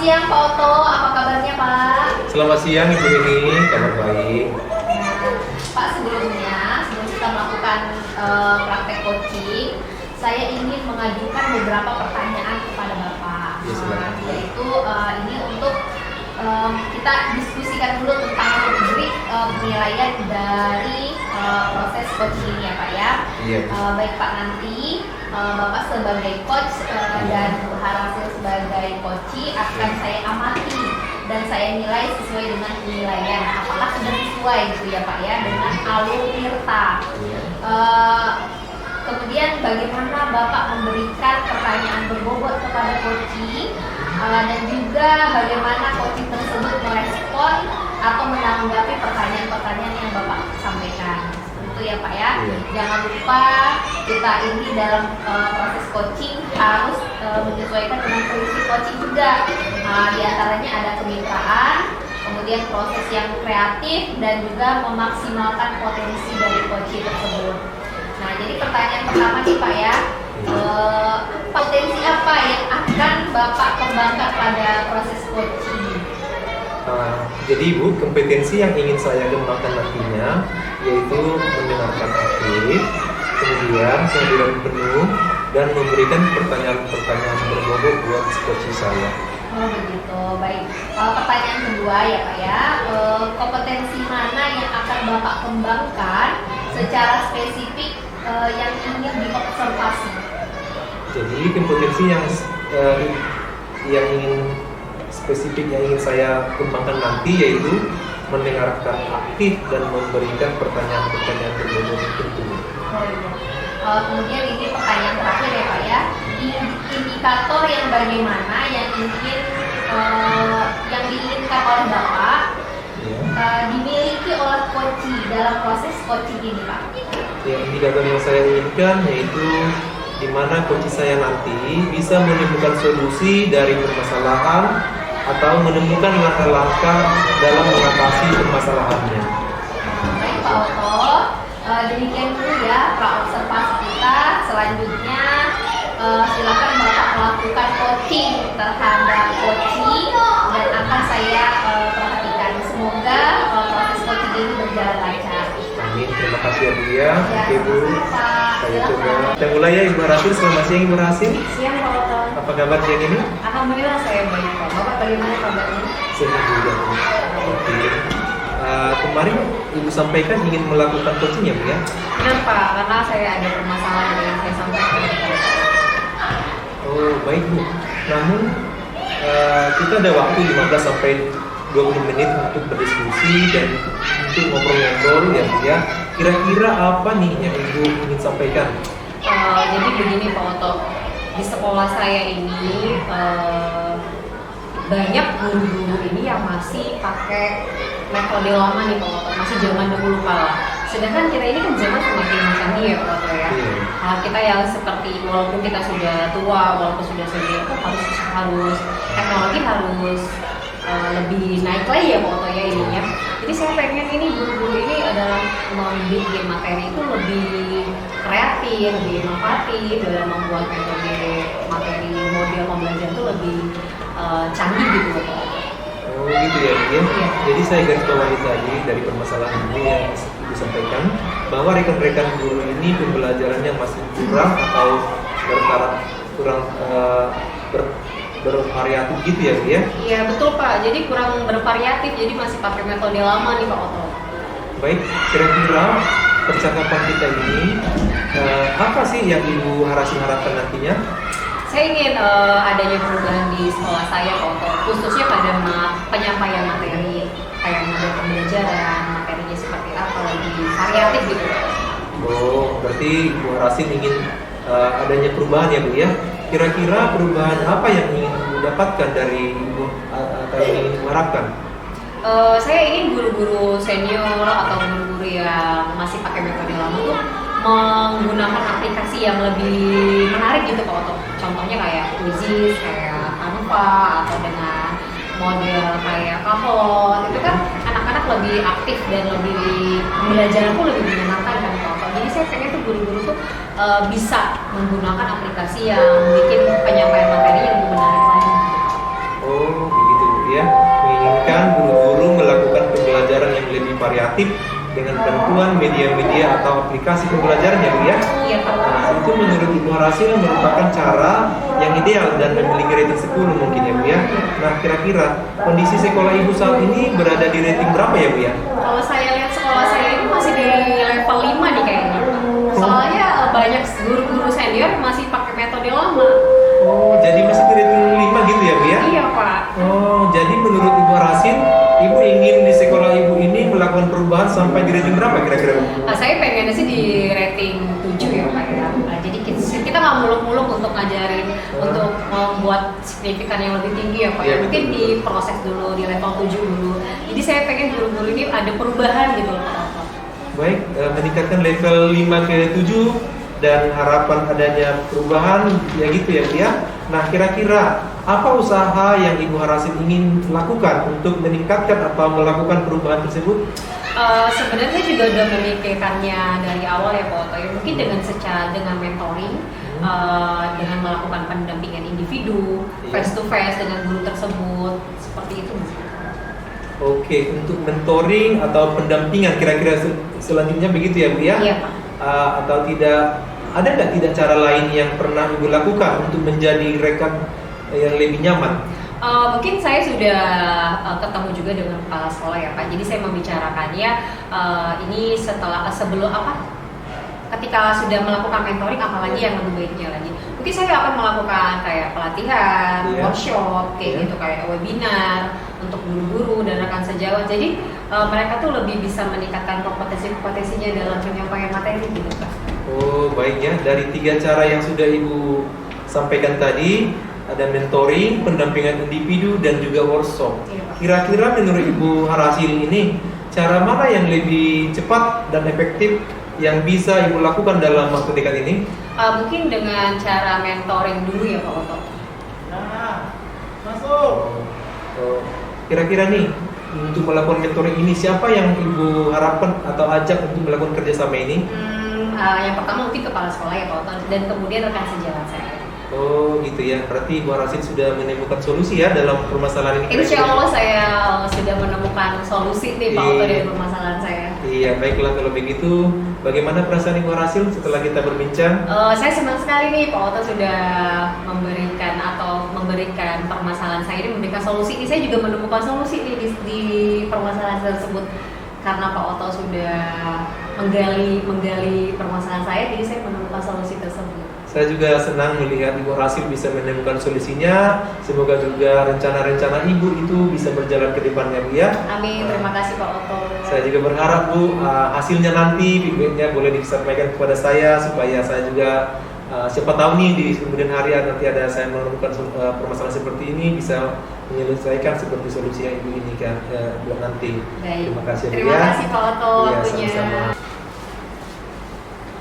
siang Pak Oto, apa kabarnya Pak? Selamat siang Ibu Ini, kabar baik. Nah, Pak sebelum kita melakukan praktek coaching, saya ingin mengajukan beberapa pertanyaan kepada Bapak. Ya, silakan. Yaitu ini untuk kita diskusikan dulu tentang rubrik penilaian dari proses coaching ini ya Pak ya. Iya. Baik Pak, nanti Bapak sebagai coach dan Bu Harasil sebagai coach akan saya amati dan saya nilai sesuai dengan penilaian apakah sudah sesuai gitu ya Pak ya dengan alur Tirta. Kemudian bagaimana Bapak memberikan pertanyaan berbobot kepada coach dan juga bagaimana coach tersebut merespon atau menanggapi pertanyaan-pertanyaan yang Bapak sampaikan. Itu ya Pak ya. Jangan lupa kita ini dalam proses coaching harus menyesuaikan dengan prinsip coaching juga. Di antaranya ada kemitraan, kemudian proses yang kreatif dan juga memaksimalkan potensi dari coaching tersebut. Nah, jadi pertanyaan pertama nih Pak ya, potensi apa yang akan Bapak kembangkan pada proses coaching? Jadi Ibu, kompetensi yang ingin saya kembangkan nantinya yaitu mendengarkan aktif, kemudian kehadiran penuh, dan memberikan pertanyaan-pertanyaan berbobot buat coach saya. Oh begitu, baik. Pertanyaan kedua ya Pak ya, kompetensi mana yang akan Bapak kembangkan secara spesifik yang ingin diobservasi? Jadi kompetensi yang ingin spesifik yang ingin saya kembangkan nanti yaitu mendengarkan aktif dan memberikan pertanyaan-pertanyaan berbobot tentu. Oh iya. Kemudian ini pertanyaan terakhir ya Pak ya, indikator yang bagaimana yang diinginkan oleh Bapak dimiliki oleh coach dalam proses coaching ini Pak? Ya, indikator yang saya inginkan yaitu di mana coach saya nanti bisa menemukan solusi dari permasalahan atau menemukan langkah-langkah dalam mengatasi permasalahannya. Baik Pak Oto, demikian dulu ya praobservasi kita. Selanjutnya silakan Bapak melakukan coaching terhadap coaching dan akan saya perhatikan. Semoga proses coaching ini berjalan lancar. Amin, terima kasih ya Bu ya. Oke Bu, saya coba. Kita mulai ya Ibu Harasil. Selamat siang Ibu Harasil. Siang Pak Oto. Apa kabar siang ini? Alhamdulillah saya baik Pak. Bapak bagaimana kabarnya? Sehat juga Bu. Oke. Kemarin Ibu sampaikan ingin melakukan coaching ya Bu ya? Benar Pak, karena saya ada permasalahan yang saya sampaikan kepada Pak. Oh baik Bu. Namun kita ada waktu 15 sampai 20 menit untuk berdiskusi dan untuk ngobrol-ngobrol ya Bu ya. Kira-kira apa nih yang Ibu ingin sampaikan? Jadi begini Pak Oto, di sekolah saya ini banyak guru-guru ini yang masih pakai metode lama nih Pak Oto, masih zaman dahulu kala. Sedangkan kita ini kan zaman semakin canggih ya Pak Oto ya. Kita yang seperti walaupun kita sudah tua, walaupun sudah senior, harus teknologi harus lebih naik lagi ya Pak Oto ya ininya. Jadi saya pengen ini guru-guru ini adalah membuat materi itu lebih kreatif, lebih inovatif dalam membuat materi model pembelajaran itu lebih canggih gitu Pak Oto. Oh gitu ya Bu ya. Jadi saya garis bawahi tadi dari permasalahan Ibu yang Ibu sampaikan bahwa rekan-rekan guru ini pembelajarannya masih kurang atau kurang bervariatif gitu ya Bu ya? Iya betul Pak, jadi kurang bervariatif, jadi masih pakai metode lama nih Pak Oto. Baik, kira-kira percakapan kita ini apa sih yang Ibu harapkan nantinya? Saya ingin adanya perubahan di sekolah saya Pak Oto, khususnya pada penyampaian materi, kayak model pembelajaran, materinya seperti apa, lebih variatif gitu. Oh, berarti Ibu Harasin ingin adanya perubahan ya Bu ya? Kira-kira perubahan apa yang ingin Ibu dapatkan dari Ibu atau yang ingin Ibu harapkan? Saya ingin guru-guru senior atau guru-guru yang masih pakai metode lama tuh menggunakan aplikasi yang lebih menarik gitu Pak Oto. Contohnya kayak Quizzes, kayak Canva, atau dengan model kayak Kahoot. Itu kan anak-anak lebih aktif dan lebih belajar pun lebih menyenangkan kan Pak Oto. Jadi saya pengen tuh guru-guru tuh bisa menggunakan aplikasi yang bikin penyampaian materinya lebih menarik lagi. Oh memungkinkan guru-guru melakukan pembelajaran yang lebih variatif dengan bantuan media-media atau aplikasi pembelajaran ya Bu ya? Iya Pak. Nah, itu menurut Ibu Harasil merupakan cara yang ideal dan memiliki rating 10 mungkin ya Bu ya? Nah, kira-kira kondisi sekolah Ibu saat ini berada di rating berapa ya Bu ya? Kalau saya lihat sekolah saya ini masih di level 5 nih kayaknya. Soalnya banyak guru-guru senior masih pakai metode lama. Oh, jadi masih di rating 5 gitu ya Bu ya? Iya Pak. Oh, jadi menurut Ibu Harasil, Ibu ingin di sekolah Ibu ini melakukan perubahan sampai di rating berapa kira-kira? Saya pengennya sih di rating 7 ya Pak ya. Jadi kita nggak muluk-muluk untuk ngajarin untuk membuat signifikan yang lebih tinggi ya Pak. Iya, Mungkin betul. diproses dulu di level 7 dulu. Jadi saya pengen guru-guru ini ada perubahan gitu loh Pak. Baik, meningkatkan level 5 ke 7 dan harapan adanya perubahan ya gitu ya Bu ya. Nah, kira-kira apa usaha yang Ibu Harasil ingin lakukan untuk meningkatkan atau melakukan perubahan tersebut? Sebenarnya juga udah memikirkannya dari awal ya Pak Oto. Ya, mungkin dengan mentoring, dengan melakukan pendampingan individu, Iya. face to face dengan guru tersebut, seperti itu. Oke, untuk mentoring atau pendampingan kira-kira selanjutnya begitu ya Bu ya? Iya Pak. Atau ada nggak tidak cara lain yang pernah Ibu lakukan untuk menjadi rekan yang lebih nyaman? Mungkin saya sudah ketemu juga dengan kepala sekolah ya Pak. Jadi saya membicarakannya ini sebelum ketika sudah melakukan mentoring apalagi yang lebih baiknya lagi. Mungkin saya akan melakukan kayak pelatihan, Iya. workshop kayak Iya. gitu, kayak webinar untuk guru-guru dan rekan sejawat. Jadi mereka tuh lebih bisa meningkatkan kompetensinya dalam penyampaian materi gitu Pak. Oh, baik ya. Dari 3 cara yang sudah Ibu sampaikan tadi, ada mentoring, pendampingan individu, dan juga workshop. Iya, Pak. Kira-kira menurut Ibu Harasil ini, cara mana yang lebih cepat dan efektif yang bisa Ibu lakukan dalam waktu dekat ini? Mungkin dengan cara mentoring dulu ya Pak Oto. Nah, masuk. Oh, kira-kira nih, untuk melakukan mentoring ini, siapa yang Ibu harapkan atau ajak untuk melakukan kerjasama ini? Yang pertama mungkin kepala sekolah ya Pak Oto, dan kemudian rekan sejawat saya. Oh gitu ya, berarti Ibu Harasil sudah menemukan solusi ya dalam permasalahan ini. Insya Allah saya sudah menemukan solusi nih Pak Oto Iya. dari permasalahan saya. Iya, baiklah kalau begitu. Bagaimana perasaan Ibu Harasil setelah kita berbincang? Saya senang sekali nih Pak Oto sudah memberikan permasalahan saya ini, memberikan solusi. Ini saya juga menemukan solusi nih di permasalahan tersebut karena Pak Oto sudah menggali permasalahan saya, jadi saya menemukan solusi tersebut. Saya juga senang melihat Ibu Harasil bisa menemukan solusinya. Semoga juga rencana-rencana Ibu itu bisa berjalan ke depannya Bu ya. Amin, terima kasih Pak Oto. Saya juga berharap Bu, hasilnya nanti feedbacknya boleh disampaikan kepada saya supaya saya juga siapa tahu nih di kemudian hari nanti ada saya menemukan permasalahan seperti ini bisa menyelesaikan seperti solusi yang Ibu ini kan nanti. Baik. Terima kasih Bu Terima ya. kasih Pak Oto Iya, waktunya. sama-sama.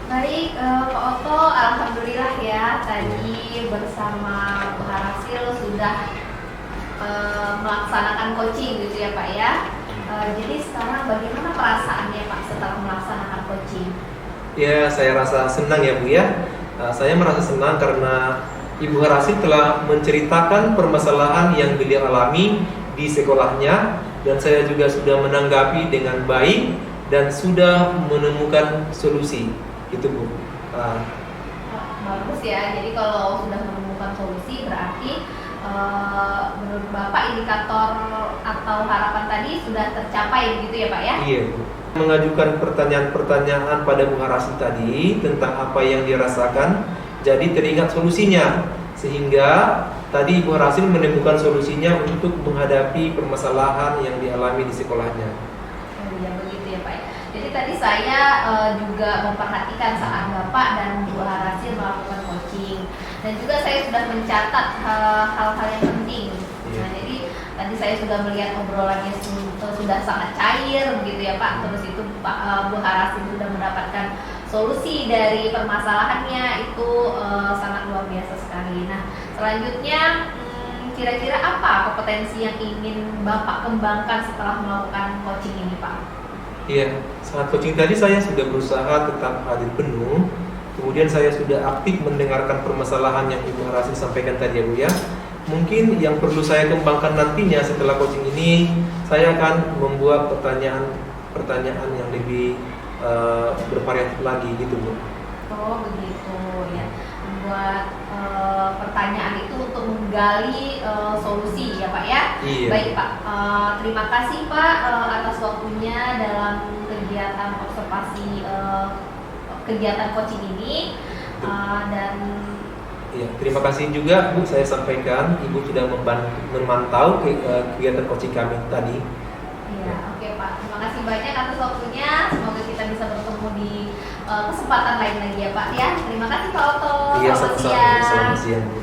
Baik, Pak Oto, alhamdulillah ya tadi bersama Bu Harasil sudah melaksanakan coaching gitu ya Pak ya. Jadi sekarang bagaimana perasaannya Pak setelah melaksanakan coaching? Ya, saya rasa senang ya Bu ya. Saya merasa senang karena Ibu Harasil telah menceritakan permasalahan yang beliau alami di sekolahnya dan saya juga sudah menanggapi dengan baik dan sudah menemukan solusi. Itu Bu. Bagus ya, jadi kalau sudah menemukan solusi berarti menurut Bapak indikator atau harapan tadi sudah tercapai gitu ya Pak ya? Iya Bu. Mengajukan pertanyaan-pertanyaan pada Bu Harasil tadi tentang apa yang dirasakan, jadi teringat solusinya sehingga tadi Ibu Harasil menemukan solusinya untuk menghadapi permasalahan yang dialami di sekolahnya. Ya begitu ya Pak ya. Jadi tadi saya juga memperhatikan saat Bapak dan Bu Harasil melakukan coaching dan juga saya sudah mencatat hal-hal yang penting. Iya. Nah, jadi tadi saya sudah melihat obrolannya sudah sangat cair begitu ya Pak. Terus itu Bu Harasil sudah mendapatkan solusi dari permasalahannya itu sangat luar biasa sekali. Nah, selanjutnya kira-kira apa kompetensi yang ingin Bapak kembangkan setelah melakukan coaching ini Pak? Iya, saat coaching tadi saya sudah berusaha tetap hadir penuh. Kemudian saya sudah aktif mendengarkan permasalahan yang Ibu Harasil sampaikan tadi ya Bu ya. mungkin yang perlu saya kembangkan nantinya setelah coaching ini, saya akan membuat pertanyaan yang lebih bervariatif lagi gitu Bu. Oh begitu ya, membuat pertanyaan itu untuk menggali solusi ya Pak ya. Iya. Baik Pak, terima kasih Pak atas waktunya dalam kegiatan observasi kegiatan coaching ini. Dan Iya, terima kasih juga Bu, saya sampaikan Ibu sudah memantau kegiatan coaching kami tadi. iya, oke Pak, terima kasih banyak atas waktunya. Semoga kita bisa bertemu di kesempatan lain lagi ya Pak ya. Terima kasih Pak Otto. Iya, Selamat sama-sama. siang. Selamat siang Bu.